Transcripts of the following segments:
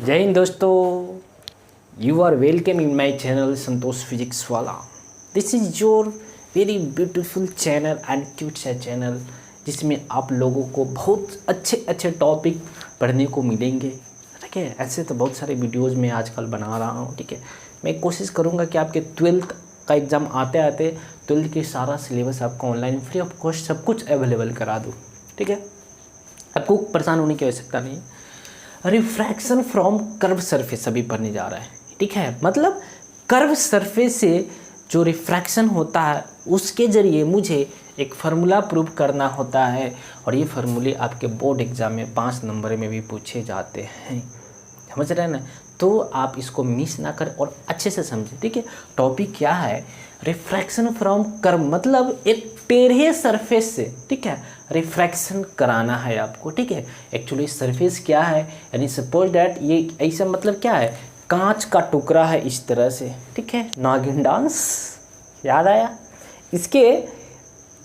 जय हिंद दोस्तों, you are welcome in my channel Santosh physics वाला। This is your very beautiful channel and cute सा चैनल, जिसमें आप लोगों को बहुत अच्छे अच्छे टॉपिक पढ़ने को मिलेंगे। ठीक है, ऐसे तो बहुत सारे वीडियोज़ मैं आजकल बना रहा हूँ। ठीक है, मैं कोशिश करूँगा कि आपके 12th का एग्ज़ाम आते आते 12th के सारा सिलेबस आपको ऑनलाइन फ्री ऑफ कॉस्ट सब कुछ अवेलेबल करा दूँ। ठीक है, आपको परेशान होने की आवश्यकता नहीं है। रिफ्रैक्शन फ्रॉम कर्व सरफेस अभी पढ़ने जा रहा है। ठीक है, मतलब कर्व सरफेस से जो रिफ्रैक्शन होता है उसके ज़रिए मुझे एक फार्मूला प्रूव करना होता है, और ये फार्मूले आपके बोर्ड एग्ज़ाम में 5 नंबर में भी पूछे जाते हैं। समझ रहे हैं ना? तो आप इसको मिस ना करें और अच्छे से समझें। ठीक है, टॉपिक क्या है? रिफ्रैक्शन फ्रॉम कर्व, मतलब एक टेढ़े सरफेस से, ठीक है, रिफ्रैक्शन कराना है आपको। ठीक है, एक्चुअली सरफेस क्या है, यानी सपोज डैट ये ऐसा मतलब क्या है, कांच का टुकड़ा है इस तरह से। ठीक है, नागिन डांस याद आया? इसके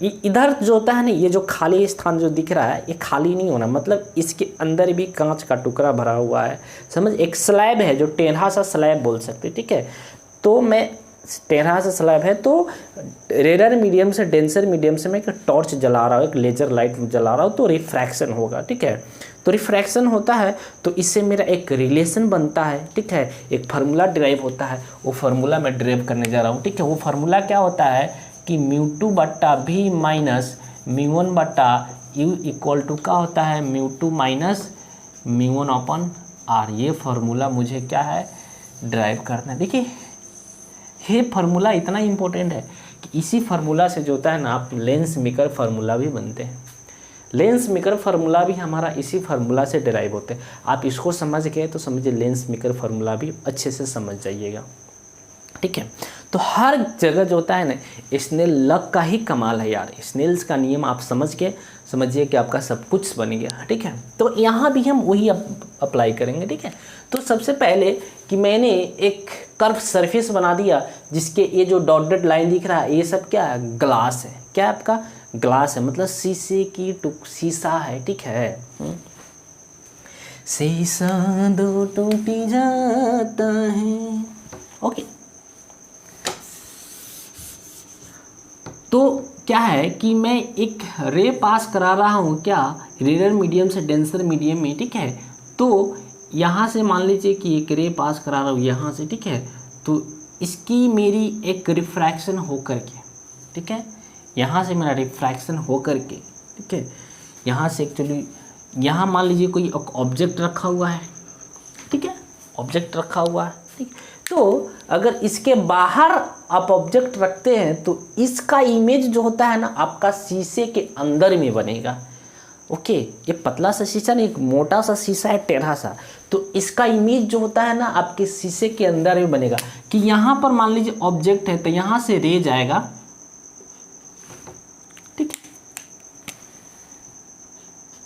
इधर जो होता है ना, ये जो खाली स्थान जो दिख रहा है ये खाली नहीं होना, मतलब इसके अंदर भी कांच का टुकड़ा भरा हुआ है। समझ, एक स्लैब है जो टेढ़ा सा स्लैब बोल सकते। ठीक है, तो मैं टेढ़ा सा स्लैब है तो रेयर मीडियम से डेंसर मीडियम से मैं एक टॉर्च जला रहा हूँ, एक लेजर लाइट जला रहा हूँ, तो रिफ्रैक्शन होगा। ठीक है, तो रिफ्रैक्शन होता है तो इससे मेरा एक रिलेशन बनता है। ठीक है, एक फार्मूला डिराइव होता है, वो फार्मूला मैं डिराइव करने जा रहा हूँ। ठीक है, वो फार्मूला क्या होता है कि μ2 बट्टा v माइनस μ1 बट्टा u इक्वल टू क्या होता है, μ2 माइनस μ1 अपन r। ये फार्मूला मुझे क्या है, ड्राइव करना है। देखिए, ये फार्मूला इतना इम्पोर्टेंट है कि इसी फार्मूला से जो होता है ना, आप लेंस मेकर फार्मूला भी बनते हैं। लेंस मेकर फार्मूला भी हमारा इसी फार्मूला से डिराइव होते हैं। आप इसको समझ गए तो समझिए लेंस मेकर फार्मूला भी अच्छे से समझ जाइएगा। ठीक है, तो हर जगह जो होता है ना, स्नेल लॉ का ही कमाल है यार। स्नेल्स का नियम आप समझ के समझिए कि आपका सब कुछ बन गया। ठीक है, तो यहाँ भी हम वही अप्लाई करेंगे। ठीक है, तो सबसे पहले कि मैंने एक कर्व सरफेस बना दिया, जिसके ये जो डॉटेड लाइन दिख रहा है ये सब क्या है, ग्लास है। क्या आपका ग्लास है, मतलब शीशे की शीशा है। ठीक है, शीशा दो टूटी जाता है। ओके, तो क्या है कि मैं एक रे पास करा रहा हूँ, क्या, रेयर मीडियम से डेंसर मीडियम में। ठीक है, तो यहाँ से मान लीजिए कि एक रे पास करा रहा हूँ यहाँ से। ठीक है, तो इसकी मेरी एक रिफ्रैक्शन हो करके, ठीक है, यहाँ से मेरा रिफ्रैक्शन हो करके, ठीक है, यहाँ से एक्चुअली यहाँ मान लीजिए कोई ऑब्जेक्ट रखा हुआ है। ठीक है, ऑब्जेक्ट रखा हुआ है। ठीक, तो अगर इसके बाहर आप ऑब्जेक्ट रखते हैं तो इसका इमेज जो होता है ना, आपका शीशे के अंदर में बनेगा। ओके, ये पतला सा शीशा नहीं, एक मोटा सा शीशा है टेढ़ा सा, तो इसका इमेज जो होता है ना आपके शीशे के अंदर में बनेगा। कि यहाँ पर मान लीजिए ऑब्जेक्ट है तो यहाँ से रे जाएगा। ठीक,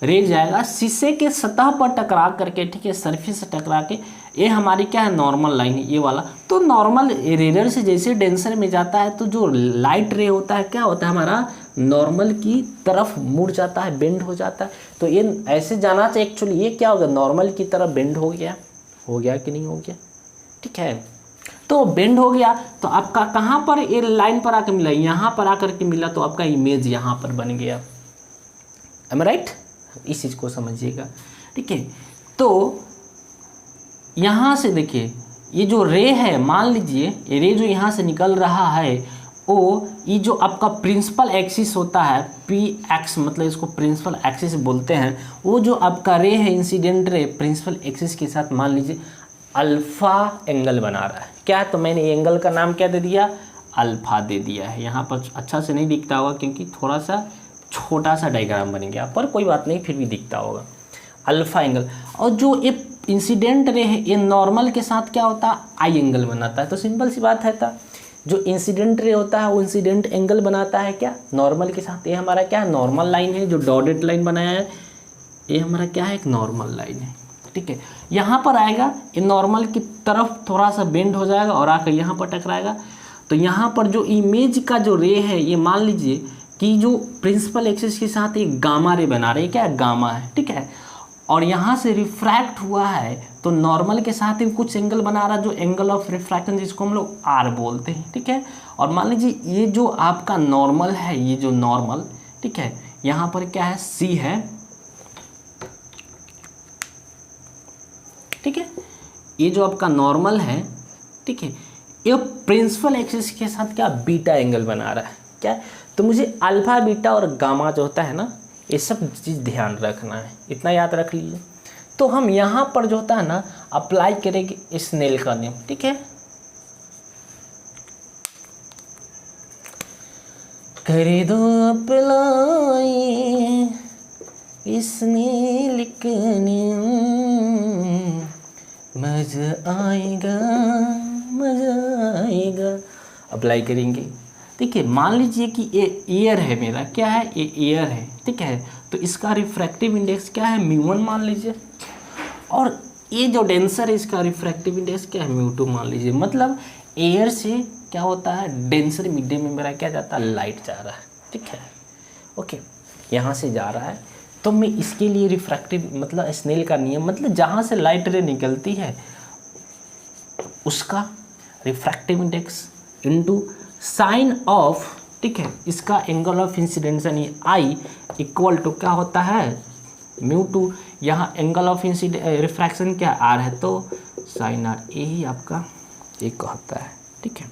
रे जाएगा शीशे के सतह पर टकरा करके। ठीक है, सरफेस से टकरा के, ये हमारी क्या है, नॉर्मल लाइन है ये वाला। तो नॉर्मल रेयर से जैसे डेंसर में जाता है तो जो लाइट रे होता है क्या होता है, हमारा नॉर्मल की तरफ मुड़ जाता है, बेंड हो जाता है। तो ये ऐसे जाना चाहिए। एक्चुअली ये क्या होगा, नॉर्मल की तरफ बेंड हो गया कि नहीं हो गया। ठीक है, तो बेंड हो गया तो आपका कहाँ पर ये लाइन पर आकर मिला, यहाँ पर आकर के मिला, तो आपका इमेज यहाँ पर बन गया। Am right? इस चीज़ को समझिएगा। ठीक है, तो यहाँ से देखिए ये जो रे है, मान लीजिए ये रे जो यहाँ से निकल रहा है, वो ये जो आपका प्रिंसिपल एक्सिस होता है, पी एक्स, मतलब इसको प्रिंसिपल एक्सिस बोलते हैं। वो जो आपका रे है, इंसिडेंट रे, प्रिंसिपल एक्सिस के साथ मान लीजिए अल्फ़ा एंगल बना रहा है। क्या, तो मैंने एंगल का नाम क्या दे दिया, अल्फ़ा दे दिया है। यहाँ पर अच्छा से नहीं दिखता होगा क्योंकि थोड़ा सा छोटा सा डायग्राम बन गया, पर कोई बात नहीं, फिर भी दिखता होगा अल्फ़ा एंगल। और जो ये इंसिडेंट रे है, ये नॉर्मल के साथ क्या होता है, आई एंगल बनाता है। तो सिंपल सी बात है, था जो इंसिडेंट रे होता है वो इंसिडेंट एंगल बनाता है क्या, नॉर्मल के साथ। ये हमारा क्या है, नॉर्मल लाइन है, जो डॉटेड लाइन बनाया है ये हमारा क्या है, एक नॉर्मल लाइन है। ठीक है, यहाँ पर आएगा, ये नॉर्मल की तरफ थोड़ा सा बेंड हो जाएगा और आकर यहाँ पर टकराएगा। तो यहाँ पर जो इमेज का जो रे है, ये मान लीजिए कि जो प्रिंसिपल एक्सिस के साथ एक गामा रे बना रहे हैं, क्या है, गामा है। ठीक है, और यहाँ से रिफ्रैक्ट हुआ है तो नॉर्मल के साथ ही कुछ एंगल बना रहा है, जो एंगल ऑफ रिफ्रैक्शन जिसको हम लोग आर बोलते हैं, ठीक है। और मान लीजिए ये जो आपका नॉर्मल है, ये जो नॉर्मल, ठीक है, यहाँ पर क्या है, सी है, ठीक है। ये जो आपका नॉर्मल है, ठीक है, ये प्रिंसिपल एक्सिस के साथ क्या बीटा एंगल बना रहा है, क्या है? तो मुझे अल्फा बीटा और गामा जो होता है ना, ये सब चीज़ ध्यान रखना है, इतना याद रख लीजिए। तो हम यहाँ पर जो होता है ना अप्लाई करेंगे स्नेल का नियम, ठीक है। करे दो अप्लाई स्नेल का नियम, मजा आएगा मजा आएगा। अप्लाई करेंगे, ठीक है। मान लीजिए कि ये एयर है मेरा, क्या है, ये एयर है, ठीक है। तो इसका रिफ्रैक्टिव इंडेक्स क्या है, μ1 मान लीजिए, और ये जो डेंसर है इसका रिफ्रैक्टिव इंडेक्स क्या है, μ2 मान लीजिए। मतलब एयर से क्या होता है, डेंसर मीडियम में मेरा क्या जाता है, लाइट जा रहा है, ठीक है, ओके, यहाँ से जा रहा है। तो मैं इसके लिए रिफ्रैक्टिव मतलब स्नेल का नियम, मतलब जहाँ से लाइट रे निकलती है उसका refractive index into sine of, ठीक है, इसका एंगल ऑफ इंसिडेंस यानी आई इक्वल टू क्या होता है, μ2। यहाँ एंगल ऑफ रिफ्रैक्शन क्या आर है, तो साइन आर, यही आपका एक होता है, ठीक है।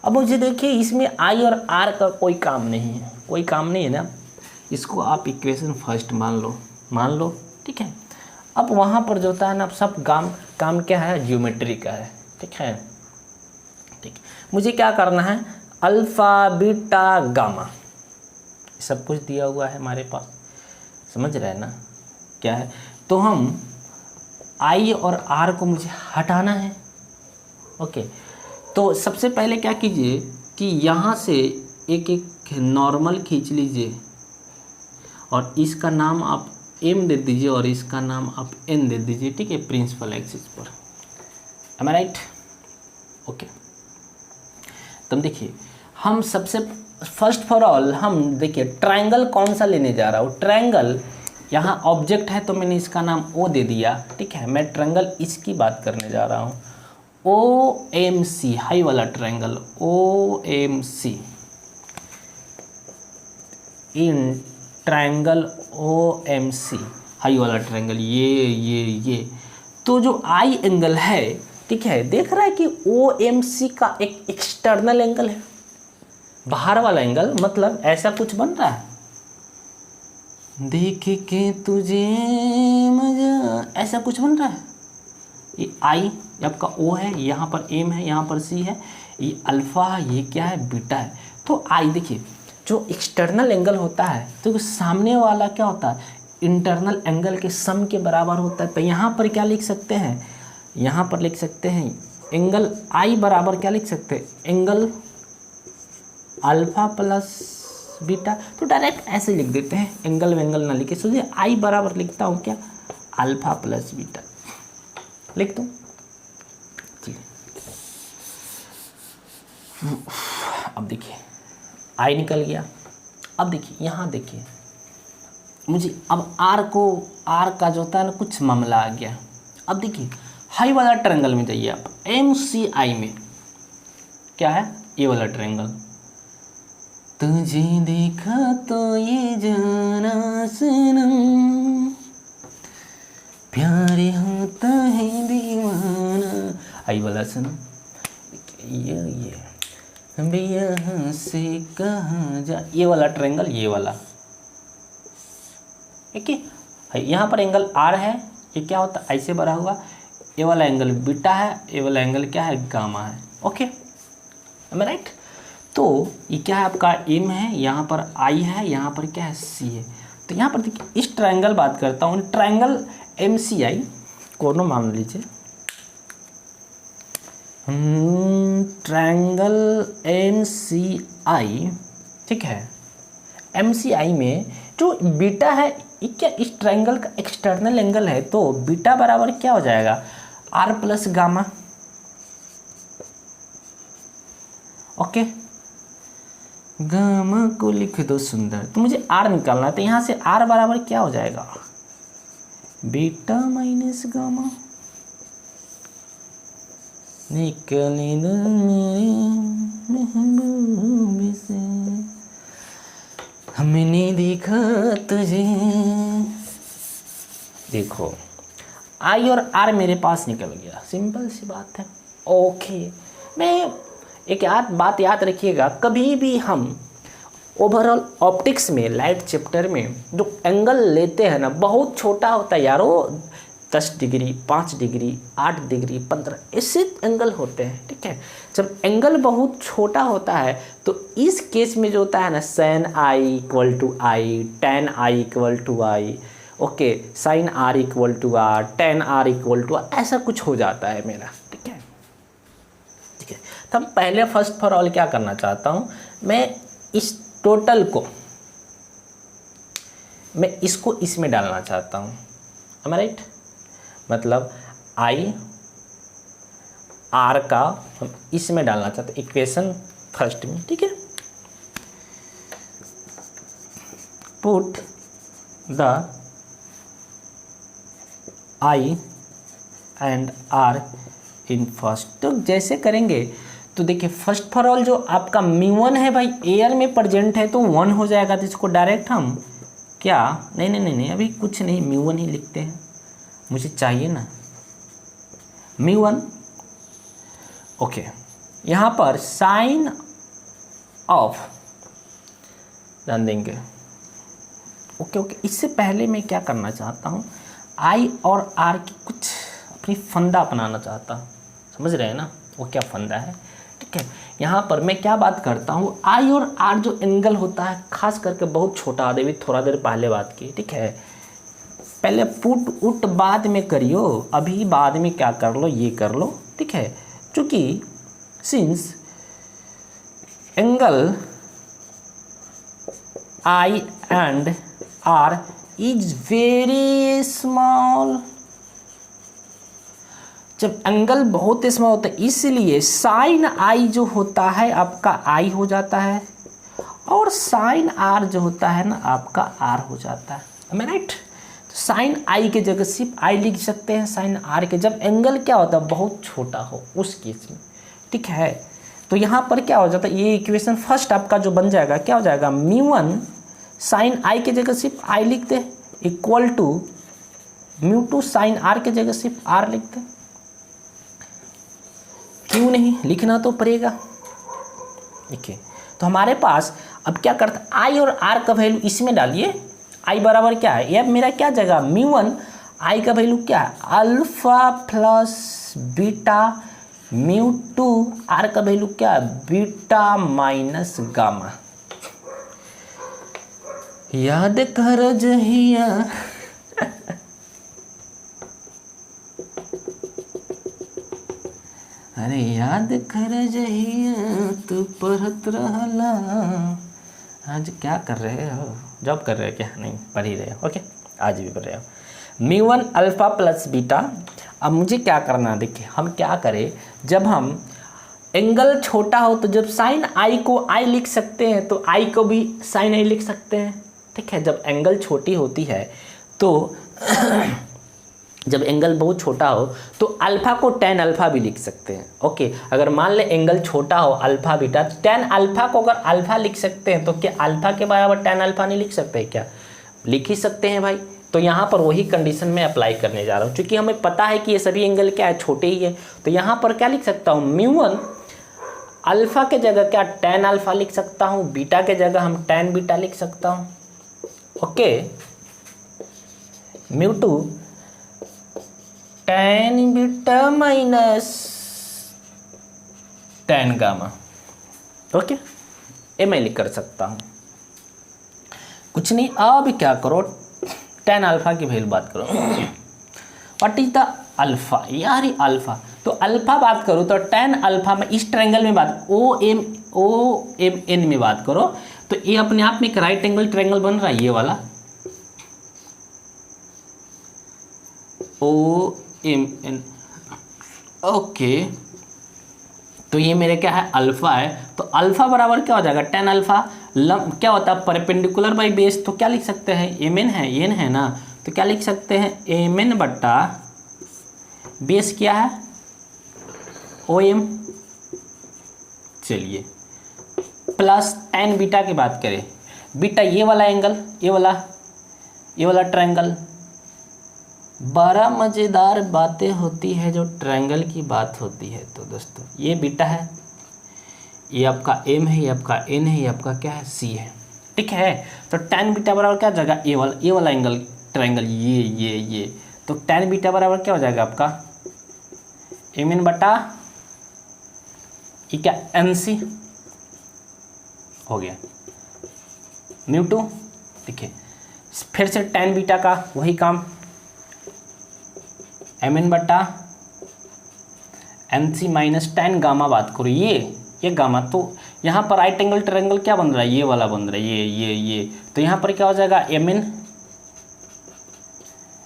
अब मुझे देखिए इसमें आई और आर का कोई काम नहीं है, कोई काम नहीं है ना, इसको आप इक्वेशन फर्स्ट मान लो, ठीक है। अब वहाँ पर जो होता है ना, अब सब काम क्या है, ज्योमेट्री का है, ठीक है, ठीक। मुझे क्या करना है, अल्फ़ा बीटा गामा सब कुछ दिया हुआ है हमारे पास, समझ रहे हैं ना क्या है। तो हम आई और आर को मुझे हटाना है, ओके। तो सबसे पहले क्या कीजिए कि यहाँ से एक नॉर्मल खींच लीजिए और इसका नाम आप एम दे दीजिए और इसका नाम आप एन दे दीजिए, ठीक है, प्रिंसिपल एक्सिस पर। एम आई राइट, ओके। तुम देखिए हम सबसे फर्स्ट फॉर ऑल हम देखिए ट्रायंगल कौन सा लेने जा रहा हूँ। ट्रायंगल यहाँ ऑब्जेक्ट है तो मैंने इसका नाम ओ दे दिया, ठीक है। मैं ट्रायंगल इसकी बात करने जा रहा हूँ, ओ एम सी, हाई वाला triangle, O M C, in triangle O M C, हाई वाला ट्रायंगल, ये तो जो आई एंगल है, ठीक है, देख रहा है कि ओ एम सी का एक एक्सटर्नल एंगल है, बाहर वाला एंगल, मतलब ऐसा कुछ बन रहा है, देख के तुझे मजा, ऐसा कुछ बन रहा है। ये आई आपका ओ है, यहाँ पर एम है, यहाँ पर सी है, ये अल्फ़ा, ये क्या है, बीटा है। तो आई देखिए जो एक्सटर्नल एंगल होता है तो सामने वाला क्या होता है, इंटरनल एंगल के सम के बराबर होता है। तो यहाँ पर क्या लिख सकते हैं, यहाँ पर लिख सकते हैं एंगल आई बराबर क्या लिख सकते हैं, एंगल अल्फ़ा प्लस बीटा। तो डायरेक्ट ऐसे लिख देते हैं, एंगल वेंगल ना लिखे, सोचिए आई बराबर लिखता हूँ क्या, अल्फ़ा प्लस बीटा लिख दूँ। अब देखिए आई निकल गया। अब देखिए यहाँ देखिए मुझे अब आर का जो होता है ना कुछ मामला आ गया। अब देखिए हाई वाला ट्रायंगल में जाइए आप, एम सी आई में क्या है, ये वाला ट्रायंगल, तुझे देखा तो ये जाना सनम प्यारे होता है दीवाना, आई वाला सनम, ये अभी यहाँ से कहाँ जा, ये वाला ट्रायंगल, ये वाला, ठीक है। यहाँ पर एंगल आर है, ये क्या होता है ऐसे बना हुआ, ये वाला एंगल बीटा है, ये वाला एंगल क्या है, गामा है, ओके, एम आई राइट। तो ये क्या है आपका एम है, यहाँ पर आई है, यहाँ पर क्या है सी है। तो यहाँ पर देखिए इस ट्रायंगल बात करता हूँ, ट्रायंगल एम सी आई कोनो मान लीजिए, ट्रायंगल एम सी आई, ठीक है। एम सी आई में जो बीटा है ये क्या इस ट्रायंगल का एक्सटर्नल एंगल है, तो बीटा बराबर क्या हो जाएगा, R plus gamma, okay. Gamma को लिख दो सुंदर, तो मुझे आर निकालना है, तो यहाँ से आर बराबर क्या हो जाएगा, बीटा माइनस गामा, निकली ना मेरी महबूब से, हमने देखा तुझे। देखो आई और आर मेरे पास निकल गया, सिंपल सी बात है। ओके, मैं एक बात याद रखिएगा, कभी भी हम ओवरऑल ऑप्टिक्स में लाइट चैप्टर में जो एंगल लेते हैं ना, बहुत छोटा होता है यारो। 10 डिग्री, 5 डिग्री, 8 डिग्री, 15 ऐसे एंगल होते हैं, ठीक है। जब एंगल बहुत छोटा होता है तो इस केस में जो होता है ना, sin I equal to I, tan I equal to I, okay, sin r equal to R, tan r equal to R, ऐसा कुछ हो जाता है मेरा, ठीक है। ठीक है, तो हम पहले फर्स्ट फॉर ऑल क्या करना चाहता हूँ, मैं इस टोटल को, मैं इसको इसमें डालना चाहता हूँ, am I right? मतलब आई आर का हम इसमें डालना चाहते हैं, इक्वेशन फर्स्ट में, ठीक है। Put the I and R in first. तो जैसे करेंगे तो देखिए, फर्स्ट फॉर ऑल जो आपका μ1 है भाई, एयर में प्रेजेंट है तो 1 हो जाएगा, तो इसको डायरेक्ट हम क्या, नहीं अभी कुछ नहीं, μ1 ही लिखते हैं, मुझे चाहिए ना μ1। ओके, यहाँ पर साइन ऑफ ध्यान देंगे। ओके, इससे पहले मैं क्या करना चाहता हूँ, आई और आर की कुछ अपनी फंदा अपनाना चाहता हूँ, समझ रहे हैं ना वो क्या फंदा है, ठीक है। यहाँ पर मैं क्या बात करता हूँ, आई और आर जो एंगल होता है खास करके बहुत छोटा, अभी थोड़ा देर पहले बात की, ठीक है। पहले पुट उट बाद में करियो, अभी बाद में क्या कर लो, ये कर लो, ठीक है। क्योंकि since angle I and R is very small, जब एंगल बहुत स्मॉल होता है इसलिए साइन आई जो होता है आपका आई हो जाता है, और साइन आर जो होता है ना आपका आर हो जाता है, am I right? तो साइन आई के जगह सिर्फ आई लिख सकते हैं, साइन आर के जब एंगल क्या होता है बहुत छोटा हो उस केस में, ठीक है। तो यहाँ पर क्या हो जाता है, ये इक्वेशन फर्स्ट आपका जो बन जाएगा क्या हो जाएगा, μ1 साइन आई के जगह सिर्फ आई लिखते इक्वल टू μ2 साइन आर के जगह सिर्फ आर लिखते, क्यों नहीं, लिखना तो पड़ेगा, ठीक है। तो हमारे पास अब क्या करता है, आई और आर का वैल्यू इसमें डालिए, आई बराबर क्या है, ये मेरा क्या जगह μ1, आई का वैल्यू क्या है अल्फा प्लस बीटा, μ2 आर का वैल्यू क्या है बीटा माइनस गामा। याद कर जहिया अरे याद कर जहिया तू पढ़त रहला, आज क्या कर रहे हो, जॉब कर रहे हो क्या, नहीं पढ़ ही रहे हो, ओके आज भी पढ़ रहे हो। μ1 अल्फ़ा प्लस बीटा। अब मुझे क्या करना, देखिए हम क्या करें, जब हम एंगल छोटा हो तो जब साइन आई को आई लिख सकते हैं तो आई को भी साइन आई लिख सकते हैं, ठीक है। जब एंगल छोटी होती है तो जब एंगल बहुत छोटा हो तो अल्फ़ा को tan अल्फ़ा भी लिख सकते हैं, ओके। अगर मान ले एंगल छोटा हो अल्फ़ा बीटा, तो tan अल्फ़ा को अगर अल्फ़ा लिख सकते हैं तो क्या अल्फ़ा के बराबर tan अल्फ़ा नहीं लिख सकते हैं क्या, लिख ही सकते हैं भाई। तो यहाँ पर वही कंडीशन में अप्लाई करने जा रहा हूँ, क्योंकि हमें पता है कि ये सभी एंगल क्या है, छोटे ही है। तो यहाँ पर क्या लिख सकता हूँ, μ1 अल्फ़ा के जगह क्या tan अल्फ़ा लिख सकता हूँ, बीटा के जगह हम tan बीटा लिख सकता हूँ, okay. μ2 tan beta minus tan gamma, okay. ये मैं लिख कर सकता हूँ, कुछ नहीं। अब क्या करो, tan अल्फ़ा की वैल्यू बात करो, व्हाट इज द अल्फ़ा, यार अल्फ़ा, तो अल्फ़ा बात करो तो tan अल्फ़ा में इस ट्रायंगल में बात OMN में बात करो तो ये अपने आप में एक राइट एंगल ट्रायंगल बन रहा है, ये वाला OMN, ओके। तो ये मेरे क्या है अल्फ़ा है, तो अल्फ़ा बराबर क्या हो जाएगा tan अल्फ़ा, क्या होता है परपेंडिकुलर बाई बेस, तो क्या लिख सकते हैं mn है, n है ना, तो क्या लिख सकते हैं mn बट्टा बेस क्या है ओ एम, चलिए प्लस tan बीटा की बात करें, बीटा ये वाला एंगल, ये वाला ट्रायंगल। बड़ा मज़ेदार बातें होती है जो ट्रायंगल की बात होती है। तो दोस्तों ये बीटा है, ये आपका m है, ये आपका n है, ये आपका क्या है c है, ठीक है। तो tan बीटा बराबर क्या हो जाएगा, ये वाला एंगल ट्रायंगल, ये तो tan बीटा बराबर क्या हो जाएगा आपका mn बटा ये क्या nc हो गया μ2। देखिए फिर से tan बीटा का वही काम, mn बटा nc माइनस tan गामा बात करो, ये गामा। तो यहाँ पर राइट एंगल ट्रायंगल क्या बन रहा है, ये वाला बन रहा है, ये तो यहाँ पर क्या हो जाएगा mn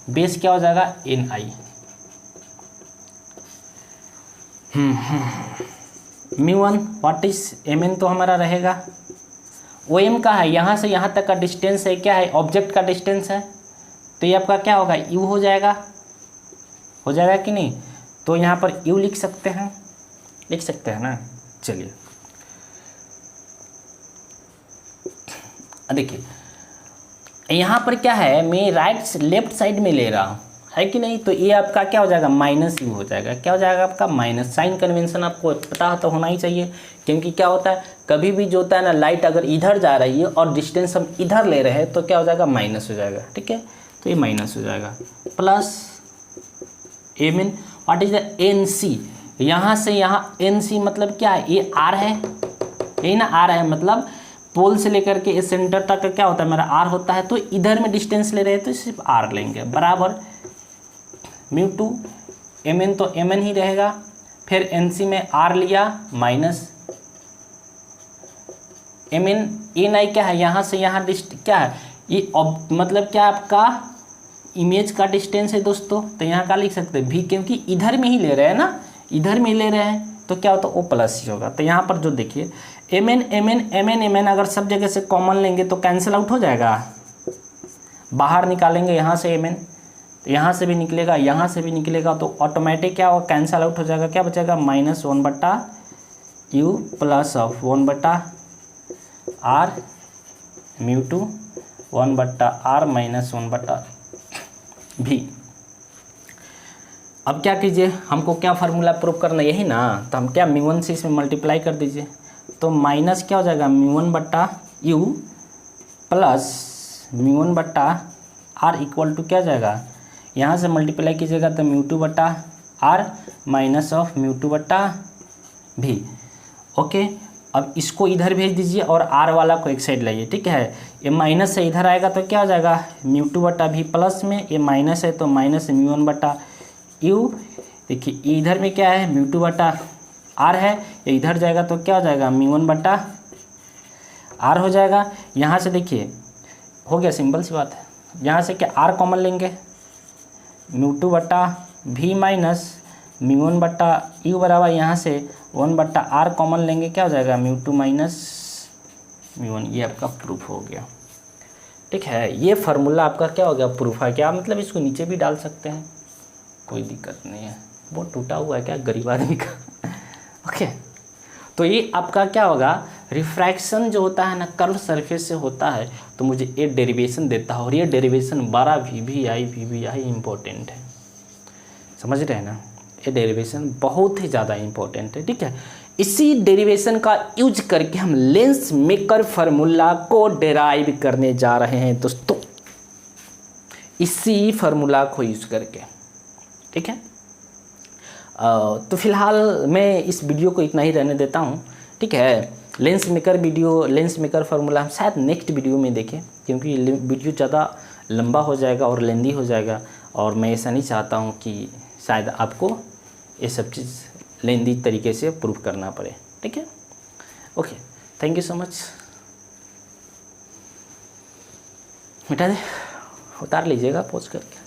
बेस क्या हो जाएगा ni। μ1 व्हाट इज mn, तो हमारा रहेगा ओ एम का है, यहाँ से यहाँ तक का डिस्टेंस है, क्या है ऑब्जेक्ट का डिस्टेंस है, तो ये आपका क्या होगा u हो जाएगा कि नहीं। तो यहाँ पर u लिख सकते हैं ना। चलिए देखिए यहाँ पर क्या है, मैं लेफ्ट साइड में ले रहा हूँ, है कि नहीं। तो ये आपका क्या हो जाएगा माइनस u हो जाएगा, क्या हो जाएगा आपका माइनस। साइन कन्वेंशन आपको पता तो होना ही चाहिए, क्योंकि क्या होता है कभी भी जो होता है ना, लाइट अगर इधर जा रही है और डिस्टेंस हम इधर ले रहे हैं तो क्या हो जाएगा माइनस हो जाएगा, ठीक है। तो ये माइनस हो जाएगा plus M N what is the N C, यहाँ से यहाँ एन सी मतलब क्या है, ये आर है, यही ना आर है, मतलब पोल से लेकर के इस सेंटर तक क्या होता है मेरा आर होता है। तो इधर में डिस्टेंस ले रहे हैं तो सिर्फ आर लेंगे, बराबर μ2 mn, तो mn ही रहेगा। फिर nc में r लिया माइनस mn ni क्या है, यहाँ से यहाँ क्या है ये मतलब क्या आपका इमेज का डिस्टेंस है दोस्तों। तो यहाँ का लिख सकते हैं v, क्योंकि इधर में ही ले रहे हैं ना, इधर में ले रहे हैं तो क्या होता है o प्लस ही होगा। तो यहाँ पर जो देखिए mn अगर सब जगह से कॉमन लेंगे तो कैंसिल आउट हो जाएगा, बाहर निकालेंगे यहाँ से mn, तो यहाँ से भी निकलेगा, यहाँ से भी निकलेगा, तो ऑटोमेटिक क्या होगा कैंसिल आउट हो जाएगा। क्या बचेगा माइनस 1 बटा यू प्लस ऑफ 1 बटा आर μ2 1 बटा आर माइनस 1 बटा भी। अब क्या कीजिए, हमको क्या फार्मूला प्रूव करना यही ना, तो हम क्या μ1 से इसमें मल्टीप्लाई कर दीजिए, तो माइनस क्या हो जाएगा μ1 बटा यू प्लस μ1 बटा आर इक्वल टू क्या जाएगा, यहाँ से मल्टीप्लाई कीजिएगा तो μ2 बटा आर माइनस ऑफ μ2 बटा भी। ओके, अब इसको इधर भेज दीजिए और आर वाला को एक साइड लाइए, ठीक है। ये माइनस से इधर आएगा तो क्या हो जाएगा μ2 बटा भी, प्लस में ये माइनस है तो माइनस μ1 बटा यू। देखिए इधर में क्या है μ2 बटा आर है, ये इधर जाएगा तो क्या हो जाएगा μ1 बटा आर हो जाएगा। यहाँ से देखिए हो गया, सिंपल सी बात है। यहाँ से क्या आर कॉमन लेंगे, μ2 बटा भी माइनस μ1 बटा यू बराबर यहाँ से 1 बटा आर कॉमन लेंगे, क्या हो जाएगा μ2 माइनस μ1। ये आपका प्रूफ हो गया, ठीक है। ये फार्मूला आपका क्या हो गया प्रूफ है। क्या मतलब इसको नीचे भी डाल सकते हैं, कोई दिक्कत नहीं है। वो टूटा हुआ है क्या गरीब आदमी का ओके। तो ये आपका क्या होगा, रिफ्रैक्शन जो होता है ना कर्व सरफेस से होता है, तो मुझे ये डेरिवेशन देता है, और ये डेरिवेशन 12 VBI इम्पोर्टेंट है, समझ रहे हैं ना। ये डेरिवेशन बहुत ही ज़्यादा इम्पोर्टेंट है, ठीक है। इसी डेरिवेशन का यूज करके हम लेंस मेकर फार्मूला को डेराइव करने जा रहे हैं दोस्तों, इसी फार्मूला को यूज करके, ठीक है। तो फिलहाल मैं इस वीडियो को इतना ही रहने देता हूँ, ठीक है। लेंस मेकर फार्मूला हम शायद नेक्स्ट वीडियो में देखें, क्योंकि वीडियो ज़्यादा लंबा हो जाएगा और लेंदी हो जाएगा, और मैं ऐसा नहीं चाहता हूँ कि शायद आपको ये सब चीज़ लेंदी तरीके से प्रूव करना पड़े, ठीक है। Okay, thank you so much. मिटा दे, उतार लीजिएगा पोस्ट करके।